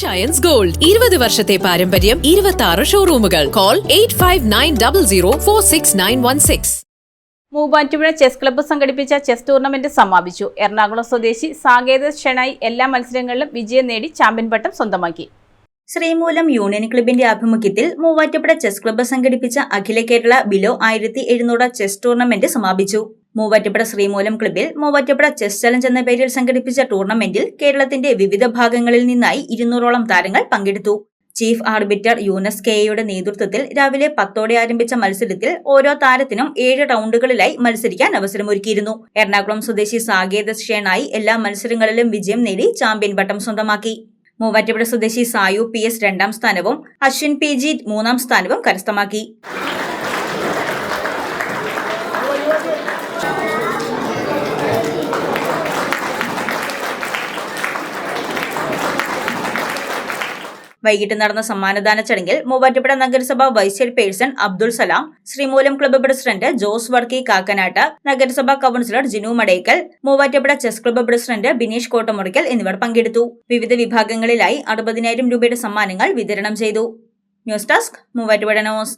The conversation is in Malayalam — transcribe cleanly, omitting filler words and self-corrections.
Giants Gold 20 വർഷത്തെ പാരമ്പര്യം 26 ഷോറൂമുകൾ കോൾ 8590046916 മൂവാറ്റുപുഴ ചെസ് ക്ലബ്ബ് സംഘടിപ്പിച്ച ചെസ് ടൂർണമെന്റ് സമാപിച്ചു. എറണാകുളം സ്വദേശി സാകേതസ് ഷെണായി എല്ലാ മത്സരങ്ങളിലും വിജയം നേടി ചാമ്പ്യൻ പട്ടം സ്വന്തമാക്കി. ശ്രീമൂലം യൂണിയൻ ക്ലബിന്റെ ആഭിമുഖ്യത്തിൽ മൂവാറ്റുപുഴ ചെസ് ക്ലബ്ബ് സംഘടിപ്പിച്ച അഖില കേരള ബിലോ 1700 ചെസ് ടൂർണമെന്റ് സമാപിച്ചു. മൂവാറ്റുപുഴ ശ്രീമൂലം ക്ലബിൽ മൂവാറ്റുപുഴ ചെസ് ചലഞ്ച് എന്ന പേരിൽ സംഘടിപ്പിച്ച ടൂർണമെന്റിൽ കേരളത്തിന്റെ വിവിധ ഭാഗങ്ങളിൽ നിന്നായി 200ഓളം താരങ്ങൾ പങ്കെടുത്തു. ചീഫ് ആർബിറ്റർ യൂനസ് കെയുടെ നേതൃത്വത്തിൽ രാവിലെ 10 ആരംഭിച്ച മത്സരത്തിൽ ഓരോ താരത്തിനും 7 റൗണ്ടുകളിലായി മത്സരിക്കാൻ അവസരമൊരുക്കിയിരുന്നു. എറണാകുളം സ്വദേശി സാകേതസ് ഷെണായി എല്ലാ മത്സരങ്ങളിലും വിജയം നേടി ചാമ്പ്യൻ പട്ടം സ്വന്തമാക്കി. മൂവാറ്റുപുഴ സ്വദേശി സായു PS 2ാം സ്ഥാനവും അശ്വിൻ PG 3ാം സ്ഥാനവും കരസ്ഥമാക്കി. വൈകിട്ട് നടന്ന സമ്മാനദാന ചടങ്ങിൽ മൂവാറ്റുപുഴ നഗരസഭ vice chairperson Abdul Salam, Sreemoolam club president Jose Varkey കാക്കനാട്ട്, നഗരസഭാ councillor Jinu Madekkal, Muvattupuzha chess club president Bineesh Kottamurickal എന്നിവർ പങ്കെടുത്തു. വിവിധ വിഭാഗങ്ങളിലായി 60,000 രൂപയുടെ സമ്മാനങ്ങൾ വിതരണം ചെയ്തു. News desk Muvattupuzha news.